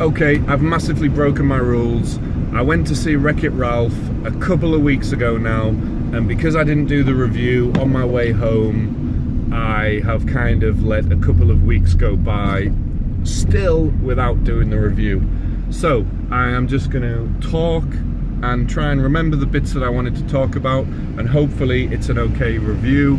Okay, I've massively broken my rules. I went to see Wreck-It Ralph a couple of weeks ago now, and because I didn't do the review on my way home, I have kind of let a couple of weeks go by still without doing the review. So I am just going to talk and try and remember the bits that I wanted to talk about, and hopefully it's an okay review.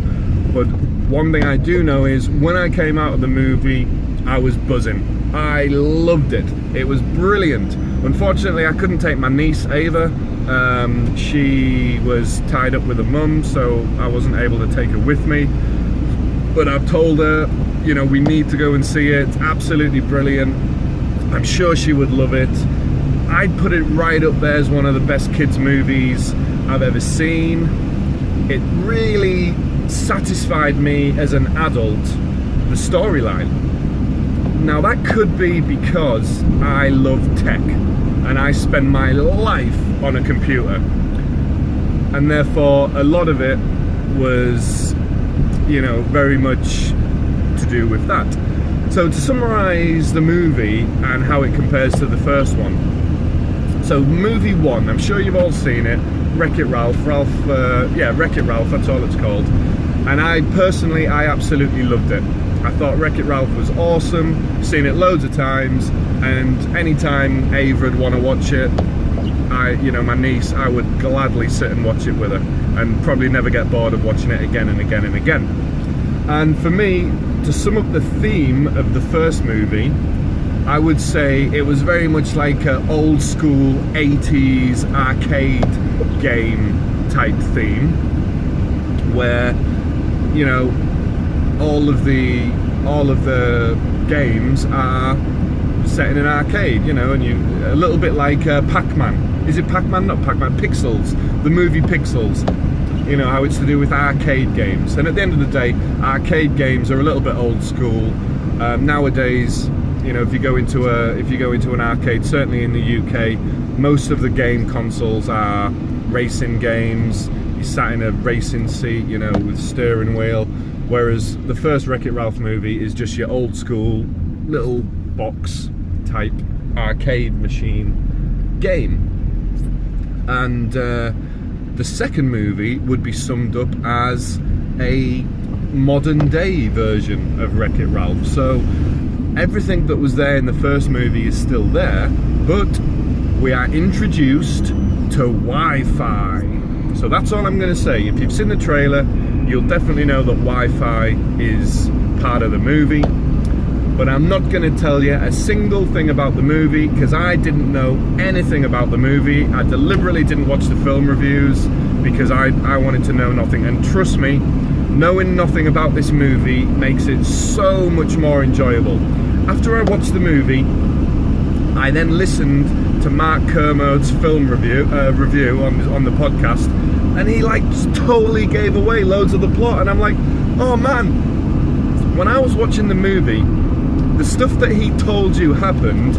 But one thing I do know is when I came out of the movie, I was buzzing. I loved it. It was brilliant. Unfortunately, I couldn't take my niece Ava. She was tied up with her mum, so I wasn't able to take her with me. But I've told her, you know, we need to go and see it. It's absolutely brilliant. I'm sure she would love it. I'd put it right up there as one of the best kids movies I've ever seen. It really satisfied me as an adult, the storyline. Now that could be because I love tech and I spend my life on a computer, and therefore a lot of it was, you know, very much to do with that. So to summarize the movie and how it compares to the first one. So movie one, I'm sure you've all seen it, Wreck-It Ralph, Wreck-It Ralph, that's all it's called. And I absolutely loved it. I thought Wreck-It Ralph was awesome, seen it loads of times, and anytime Ava would want to watch it, my niece, I would gladly sit and watch it with her, and probably never get bored of watching it again and again and again. And for me, to sum up the theme of the first movie, I would say it was very much like an old school 80s arcade game type theme, where, you know, all of the games are set in an arcade, you know, and a little bit like Pac-Man. Is it Pac-Man? Not Pac-Man, Pixels, the movie Pixels. You know, how it's to do with arcade games. And at the end of the day, arcade games are a little bit old school. Nowadays, you know, if you go into an arcade, certainly in the UK, most of the game consoles are racing games. You sat in a racing seat, you know, with steering wheel. Whereas the first Wreck-It Ralph movie is just your old school little box type arcade machine game. And the second movie would be summed up as a modern day version of Wreck-It Ralph. So everything that was there in the first movie is still there, but we are introduced to Wi-Fi. So that's all I'm going to say. If you've seen the trailer, you'll definitely know that Wi-Fi is part of the movie. But I'm not going to tell you a single thing about the movie because I didn't know anything about the movie. I deliberately didn't watch the film reviews because I wanted to know nothing. And trust me, knowing nothing about this movie makes it so much more enjoyable. After I watched the movie, I then listened to Mark Kermode's film review on the podcast, and he like just totally gave away loads of the plot. And I'm like, oh man, when I was watching the movie, the stuff that he told you happened,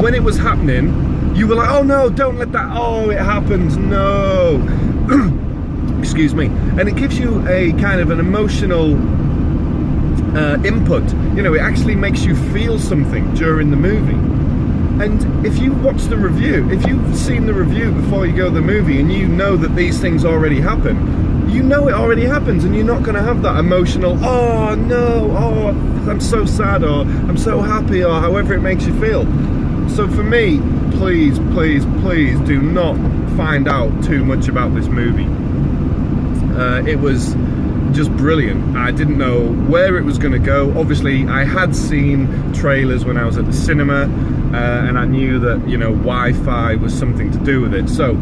when it was happening, you were like, oh no, don't let that, oh, it happened, no. Excuse me. And it gives you a kind of an emotional input. You know, it actually makes you feel something during the movie. And if you watch the review, if you've seen the review before you go to the movie and you know that these things already happen, you know it already happens, and you're not going to have that emotional, oh no, oh, I'm so sad, or I'm so happy, or however it makes you feel. So for me, please, please, please do not find out too much about this movie. It was just brilliant. I didn't know where it was going to go. Obviously, I had seen trailers when I was at the cinema, and I knew that, you know, Wi-Fi was something to do with it. So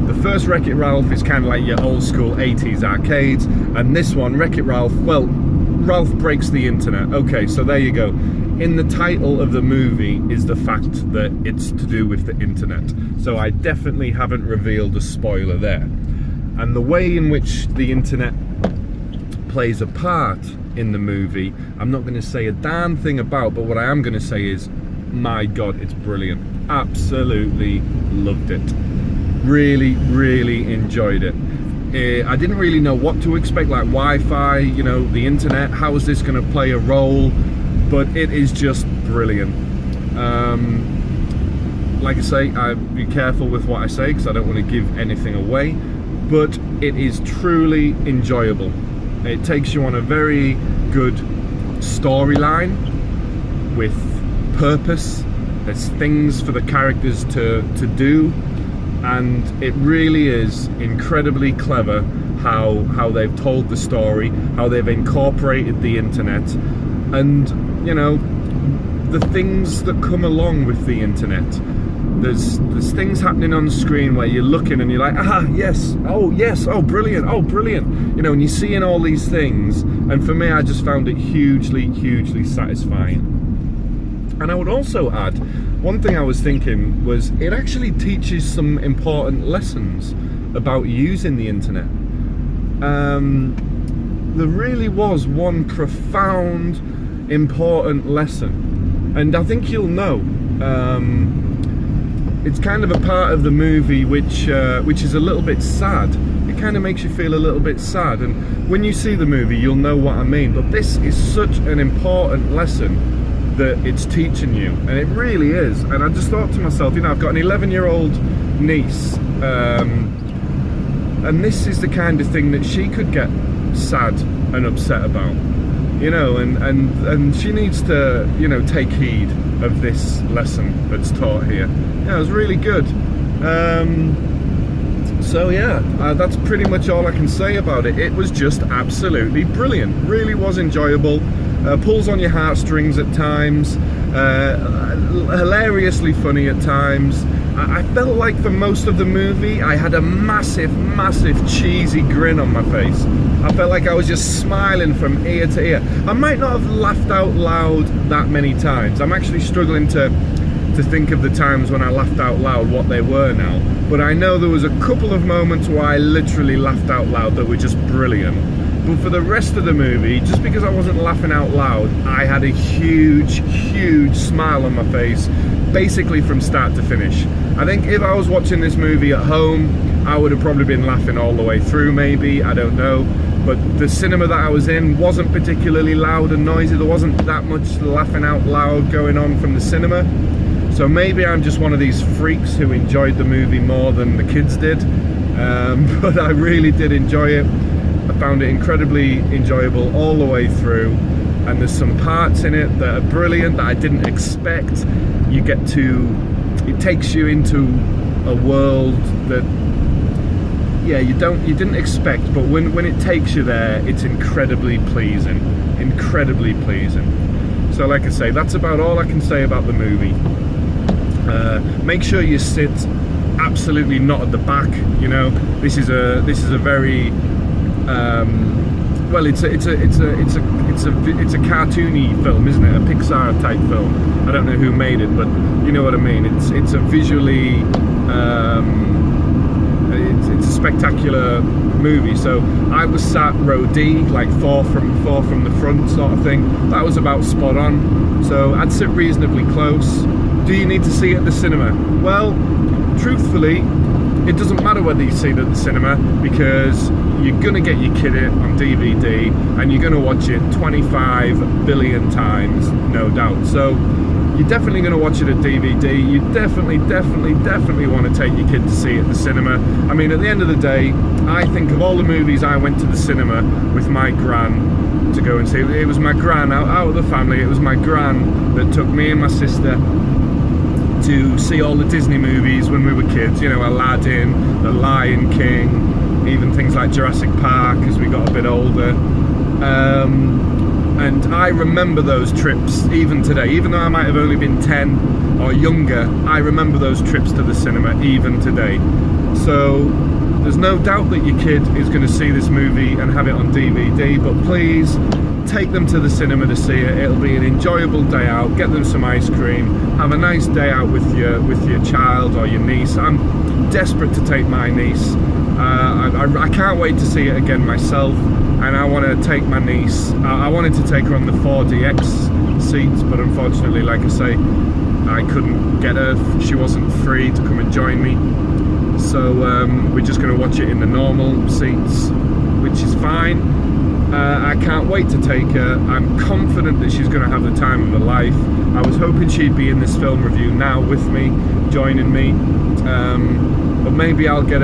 the first Wreck-It Ralph is kind of like your old school 80s arcades, and this one, Wreck-It Ralph, well, Ralph breaks the internet. Okay, so there you go. In the title of the movie is the fact that it's to do with the internet. So I definitely haven't revealed a spoiler there. And the way in which the internet plays a part in the movie, I'm not going to say a damn thing about, but what I am going to say is, my God, it's brilliant. Absolutely loved it. Really, really enjoyed it. I didn't really know what to expect, like Wi-Fi, you know, the internet, how is this going to play a role? But it is just brilliant. like I say, be careful with what I say because I don't want to give anything away, but it is truly enjoyable. It takes you on a very good storyline with purpose. There's things for the characters to do, and it really is incredibly clever how they've told the story, how they've incorporated the internet, and you know, the things that come along with the internet. There's things happening on the screen where you're looking and you're like, yes, oh brilliant, you know, and you're seeing all these things, and for me, I just found it hugely satisfying. And I would also add, one thing I was thinking was it actually teaches some important lessons about using the internet. There really was one profound, important lesson, and I think you'll know. It's kind of a part of the movie which is a little bit sad. It kind of makes you feel a little bit sad, and when you see the movie, you'll know what I mean. But this is such an important lesson that it's teaching you, and it really is. And I just thought to myself, you know, I've got an 11-year-old niece, and this is the kind of thing that she could get sad and upset about, you know, and she needs to, you know, take heed of this lesson that's taught here. Yeah, it was really good. So yeah, that's pretty much all I can say about it. It was just absolutely brilliant. Really was enjoyable. Pulls on your heartstrings at times. Hilariously funny at times. I felt like for most of the movie I had a massive cheesy grin on my face. I felt like I was just smiling from ear to ear. I might not have laughed out loud that many times. I'm actually struggling to think of the times when I laughed out loud, what they were now. But I know there was a couple of moments where I literally laughed out loud that were just brilliant. But for the rest of the movie, just because I wasn't laughing out loud, I had a huge smile on my face, basically from start to finish. I think if I was watching this movie at home, I would have probably been laughing all the way through, maybe, I don't know. But the cinema that I was in wasn't particularly loud and noisy. There wasn't that much laughing out loud going on from the cinema. So maybe I'm just one of these freaks who enjoyed the movie more than the kids did. But I really did enjoy it. I found it incredibly enjoyable all the way through, and there's some parts in it that are brilliant that I didn't expect. It takes you into a world that, yeah, you didn't expect, but when it takes you there, it's incredibly pleasing. So like I say, that's about all I can say about the movie. Make sure you sit absolutely not at the back. You know, this is a very well, it's a cartoony film, isn't it? A Pixar type film. I don't know who made it, but you know what I mean. It's a visually it's a spectacular movie. So I was sat row D, like four from the front sort of thing. That was about spot on. So I'd sit reasonably close. Do you need to see it at the cinema? Well, truthfully, it doesn't matter whether you see it at the cinema, because you're gonna get your kid it on DVD and you're gonna watch it 25 billion times, no doubt. So you're definitely gonna watch it at DVD. You definitely want to take your kid to see it at the cinema. I mean, at the end of the day, I think of all the movies I went to the cinema with my gran to go and see. It was my gran out of the family. It was my gran that took me and my sister to see all the Disney movies when we were kids, you know, Aladdin, The Lion King, even things like Jurassic Park as we got a bit older. And I remember those trips even today, even though I might have only been 10 or younger, I remember those trips to the cinema even today. So there's no doubt that your kid is going to see this movie and have it on DVD, but please take them to the cinema to see it. It'll be an enjoyable day out. Get them some ice cream, have a nice day out with your child or your niece. I'm desperate to take my niece. I can't wait to see it again myself, and I want to take my niece. I wanted to take her on the 4DX seats, but unfortunately, like I say, I couldn't get her. She wasn't free to come and join me. So we're just going to watch it in the normal seats, which is fine. I can't wait to take her. I'm confident that she's going to have the time of her life. I was hoping she'd be in this film review now with me, joining me, but maybe I'll do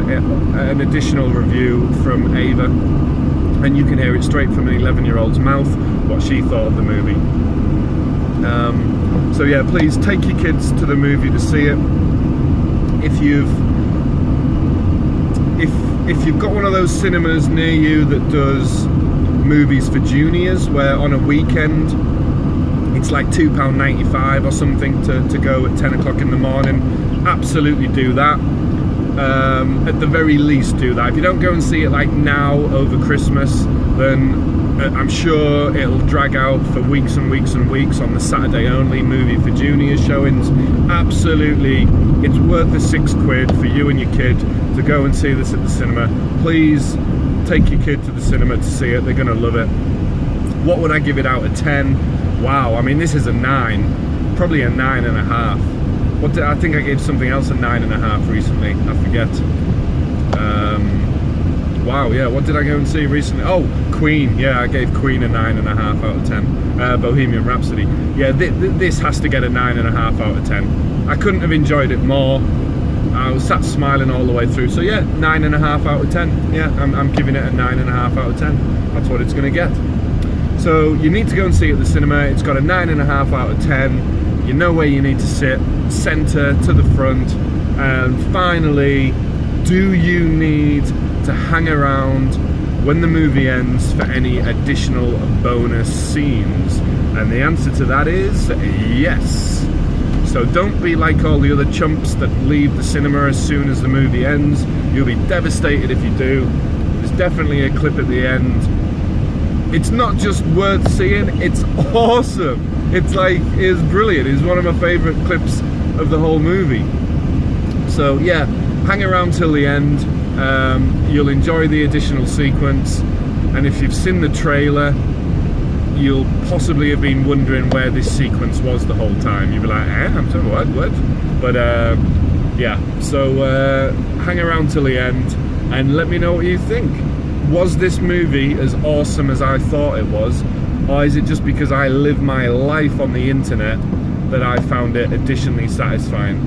an additional review from Ava, and you can hear it straight from an 11-year-old's mouth what she thought of the movie. So yeah, please take your kids to the movie to see it. If you've got one of those cinemas near you that does movies for juniors, where on a weekend it's like £2.95 or something to go at 10 o'clock in the morning, absolutely do that. At the very least do that. If you don't go and see it like now over Christmas, then I'm sure it'll drag out for weeks and weeks and weeks on the Saturday only movie for juniors showings. Absolutely, it's worth the £6 for you and your kid to go and see this at the cinema. Please take your kid to the cinema to see it. They're gonna love it. What would I give it out of 10? Wow, I mean, this is a 9, probably a 9.5. I think I gave something else a 9.5 recently. I forget. Wow, yeah. What did I go and see recently? Oh, Queen. Yeah, I gave Queen a 9.5 out of 10. Bohemian Rhapsody. Yeah, this has to get a 9.5 out of 10. I couldn't have enjoyed it more. I was sat smiling all the way through. So yeah, 9.5 out of 10. Yeah, I'm giving it a 9.5 out of 10. That's what it's going to get. So you need to go and see it at the cinema. It's got a 9.5 out of 10. You know where you need to sit, centre to the front. And finally, do you need to hang around when the movie ends for any additional bonus scenes? And the answer to that is yes. So don't be like all the other chumps that leave the cinema as soon as the movie ends. You'll be devastated if you do. There's definitely a clip at the end. It's not just worth seeing, it's awesome. It's brilliant. It's one of my favourite clips of the whole movie. So yeah, hang around till the end. You'll enjoy the additional sequence, and if you've seen the trailer, you'll possibly have been wondering where this sequence was the whole time. You'll be like, I'm sorry, what? But yeah, so hang around till the end and let me know what you think. Was this movie as awesome as I thought it was, or is it just because I live my life on the internet that I found it additionally satisfying?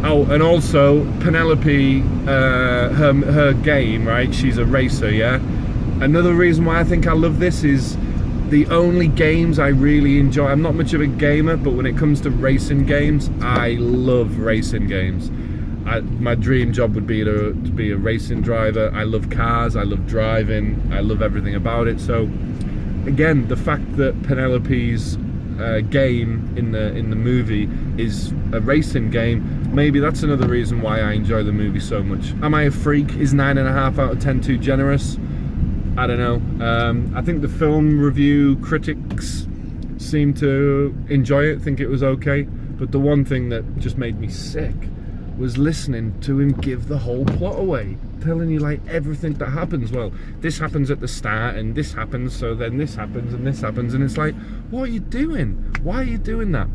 Oh, and also Penelope, her game, right? She's a racer, yeah? Another reason why I think I love this is the only games I really enjoy. I'm not much of a gamer, but when it comes to racing games, I love racing games. My dream job would be to be a racing driver. I love cars, I love driving, I love everything about it. So again, the fact that Penelope's game in the movie is a racing game, maybe that's another reason why I enjoy the movie so much. Am I a freak? Is 9.5 out of 10 too generous? I don't know. I think the film review critics seem to enjoy it, think it was okay, but the one thing that just made me sick was listening to him give the whole plot away, telling you like everything that happens. Well, this happens at the start and this happens, so then this happens and this happens, and it's like, what are you doing? Why are you doing that?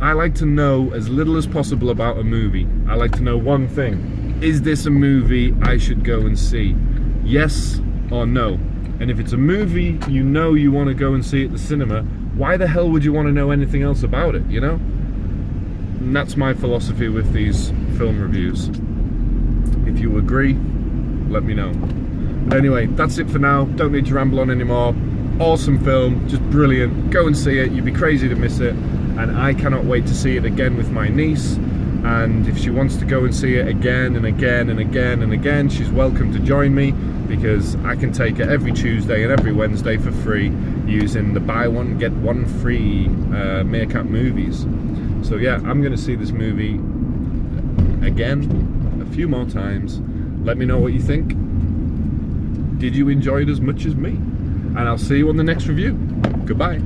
I like to know as little as possible about a movie. I like to know one thing: is this a movie I should go and see? Yes or no? And if it's a movie you know you want to go and see at the cinema, why the hell would you want to know anything else about it, you know? And that's my philosophy with these film reviews. If you agree, let me know. But anyway, that's it for now. Don't need to ramble on anymore. Awesome film, just brilliant. Go and see it, you'd be crazy to miss it. And I cannot wait to see it again with my niece. And if she wants to go and see it again and again and again and again, she's welcome to join me, because I can take her every Tuesday and every Wednesday for free using the buy one get one free Meerkat Movies. So yeah, I'm going to see this movie again a few more times. Let me know what you think. Did you enjoy it as much as me? And I'll see you on the next review. Goodbye.